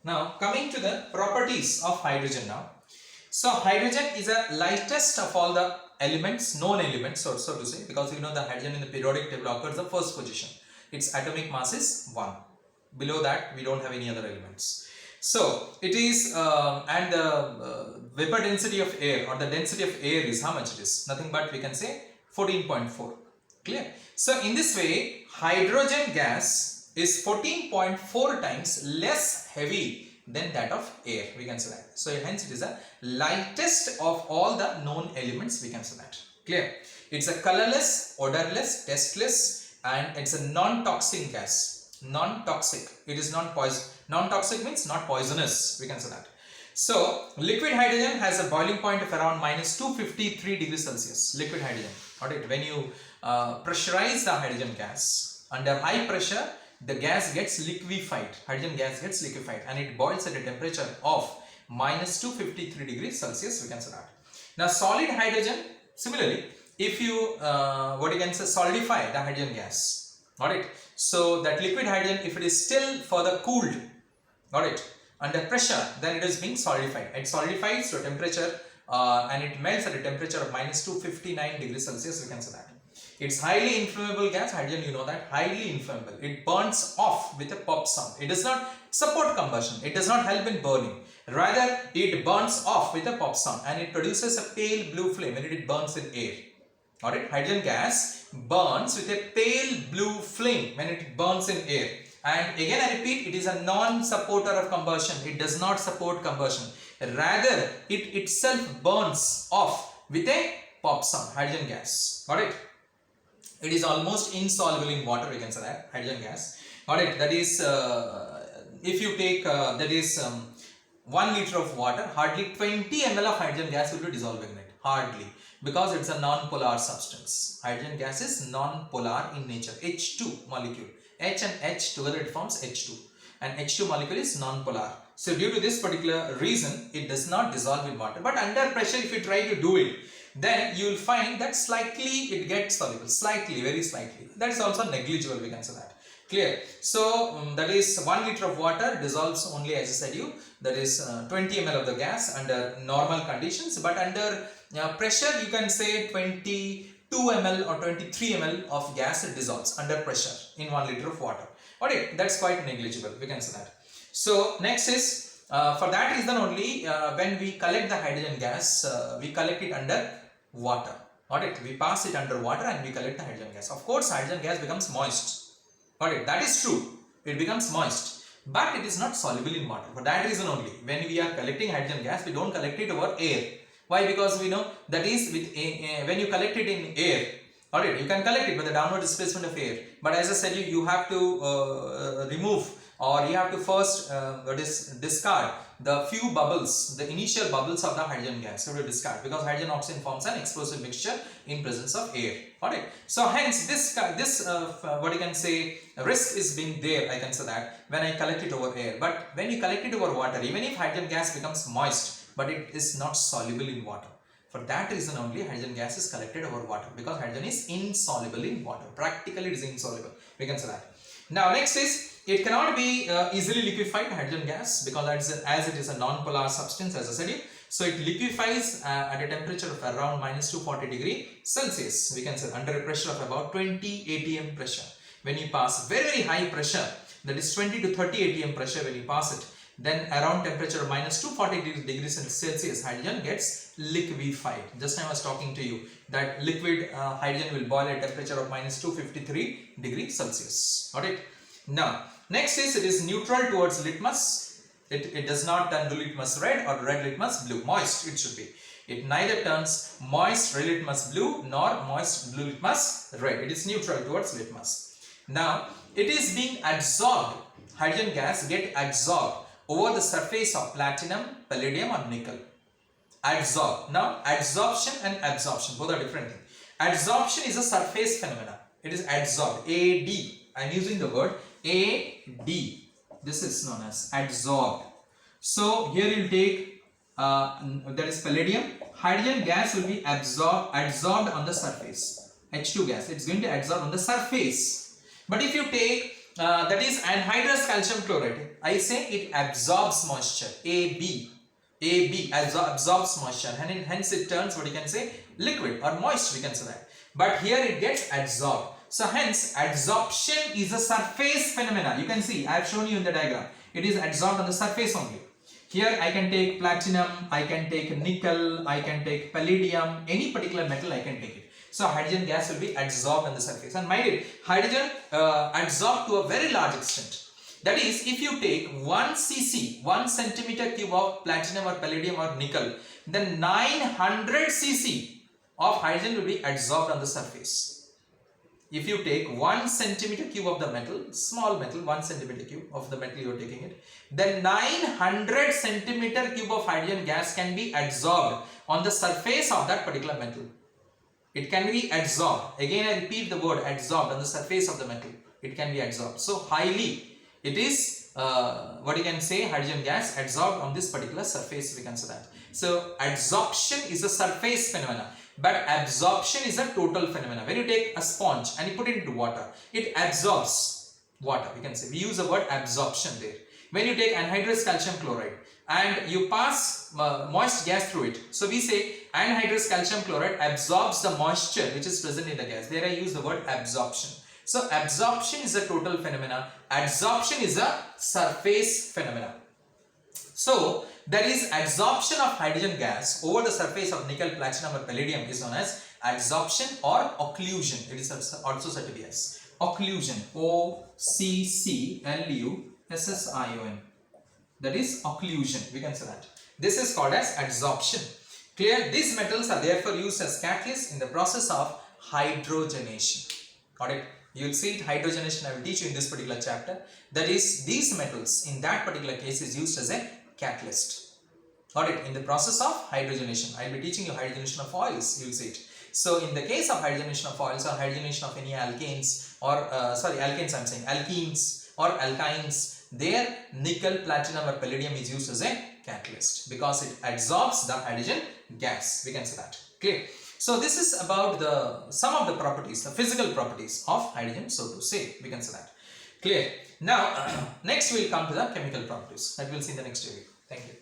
Now coming to the properties of hydrogen now. So hydrogen is the lightest of all the elements, known elements, so to say, because we know the hydrogen in the periodic table occurs the first position. Its atomic mass is 1. Below that we don't have any other elements. So it is and the vapor density of air, or the density of air, is how much it is? Nothing but we can say 14.4. Clear? So in this way hydrogen gas is 14.4 times less heavy than that of air, we can say that. So hence it is the lightest of all the known elements, we can say that. Clear? It's a colorless, odorless, tasteless, and it's a non-toxic gas. Non-toxic. It is not poison. Non-toxic means not poisonous, we can say that. So liquid hydrogen has a boiling point of around minus 253 degrees Celsius. Liquid hydrogen. Alright, when you pressurize the hydrogen gas under high pressure, the gas gets liquefied. Hydrogen gas gets liquefied and it boils at a temperature of minus 253 degrees Celsius, we can say that. Now solid hydrogen, similarly, if you what you can say, solidify the hydrogen gas, got it? So that liquid hydrogen, if it is still further cooled, got it, under pressure, then it is being solidified. It solidifies to a temperature and it melts at a temperature of minus 259 degrees Celsius, we can say that. It's highly inflammable gas. Hydrogen, you know that, highly inflammable. It burns off with a pop sound. It does not support combustion. It does not help in burning. Rather, it burns off with a pop sound and it produces a pale blue flame when it burns in air. Alright, hydrogen gas burns with a pale blue flame when it burns in air. And again I repeat, it is a non-supporter of combustion. It does not support combustion. Rather, it itself burns off with a pop sound, hydrogen gas. Alright. It is almost insoluble in water, we can say that, hydrogen gas. Alright, that is, if you take, 1 liter of water, hardly 20 ml of hydrogen gas will be dissolved in it. Hardly. Because it's a non-polar substance. Hydrogen gas is non-polar in nature. H2 molecule. H and H together it forms H2. And H2 molecule is non-polar. So due to this particular reason, it does not dissolve in water. But under pressure, if you try to do it, then you will find that slightly it gets soluble. Slightly, very slightly. That is also negligible, we can say that. Clear? So that is 1 liter of water dissolves only, as I said you, that is 20 ml of the gas under normal conditions. But under pressure, you can say 22 ml or 23 ml of gas dissolves under pressure in 1 liter of water. Alright, that's quite negligible, we can say that. So next is, for that reason only, when we collect the hydrogen gas, we collect it under water. Alright, we pass it under water and we collect the hydrogen gas. Of course, hydrogen gas becomes moist. Alright, that is true. It becomes moist. But it is not soluble in water. For that reason only, when we are collecting hydrogen gas, we don't collect it over air. Why? Because we know that is with when you collect it in air, alright, you can collect it by the downward displacement of air. But as I said, you have to remove, or you have to first discard the few bubbles, the initial bubbles of the hydrogen gas. You have to discard, because hydrogen oxygen forms an explosive mixture in presence of air. Alright. So hence this what you can say, risk is being there, I can say that, when I collect it over air. But when you collect it over water, even if hydrogen gas becomes moist, but it is not soluble in water. For that reason only hydrogen gas is collected over water, because hydrogen is insoluble in water. Practically it is insoluble, we can say that. Now next is, it cannot be easily liquefied, hydrogen gas, because as it is a non-polar substance, as I said. So it liquefies at a temperature of around minus 240 degree Celsius, we can say, under a pressure of about 20 atm pressure. When you pass very high pressure, that is 20 to 30 atm pressure, when you pass it, then around temperature of minus 240 degrees Celsius, hydrogen gets liquefied. Just now I was talking to you that liquid hydrogen will boil at a temperature of minus 253 degrees Celsius. Alright. Now, next is, it is neutral towards litmus. It does not turn blue litmus red or red litmus blue. Moist it should be. It neither turns moist red litmus blue nor moist blue litmus red. It is neutral towards litmus. Now, it is being absorbed. Hydrogen gas get absorbed over the surface of platinum, palladium or nickel. Absorb. Now, absorption and absorption, both are different things. Absorption is a surface phenomena. It is adsorbed. AD. I am using the word AD. This is known as adsorbed. So here you will take that is palladium. Hydrogen gas will be absorbed on the surface. H2 gas. It is going to absorb on the surface. But if you take that is anhydrous calcium chloride. I say it absorbs moisture. AB absorbs moisture, and hence it turns what you can say liquid or moist, we can say that. But here it gets absorbed. So hence adsorption is a surface phenomena. You can see I have shown you in the diagram. It is adsorbed on the surface only. Here I can take platinum, I can take nickel, I can take palladium, any particular metal I can take it. So hydrogen gas will be adsorbed on the surface. And mind it, hydrogen adsorbed to a very large extent. That is, if you take 1 cc, 1 centimeter cube of platinum or palladium or nickel, then 900 cc of hydrogen will be adsorbed on the surface. If you take 1 centimeter cube of the metal, small metal, 1 centimeter cube of the metal you are taking it, then 900 centimeter cube of hydrogen gas can be adsorbed on the surface of that particular metal. It can be adsorbed. Again I repeat the word adsorbed on the surface of the metal. It can be adsorbed. So highly it is what you can say hydrogen gas adsorbed on this particular surface, we can say that. So adsorption is a surface phenomena, but absorption is a total phenomena. When you take a sponge and you put it into water, it absorbs water, we can say. We use the word absorption there. When you take anhydrous calcium chloride and you pass moist gas through it, so we say anhydrous calcium chloride absorbs the moisture which is present in the gas. There I use the word absorption. So absorption is a total phenomena, adsorption is a surface phenomena. So there is adsorption of hydrogen gas over the surface of nickel, platinum or palladium is known as adsorption or occlusion. It is also said to be as occlusion, O-C-C-L-U-S-S-I-O-N. That is occlusion, we can say that. This is called as adsorption. Clear? These metals are therefore used as catalysts in the process of hydrogenation. Got it? You will see it, hydrogenation, I will teach you in this particular chapter. That is, these metals in that particular case is used as a catalyst. Got it? In the process of hydrogenation. I will be teaching you hydrogenation of oils, you will see it. So in the case of hydrogenation of oils or hydrogenation of any alkanes or alkenes or alkynes, there nickel, platinum or palladium is used as a catalyst because it adsorbs the hydrogen gas, we can say that. Clear? So this is about some of the properties, the physical properties of hydrogen, so to say, we can say that. Clear? Now, next we will come to the chemical properties that we will see in the next video. Thank you.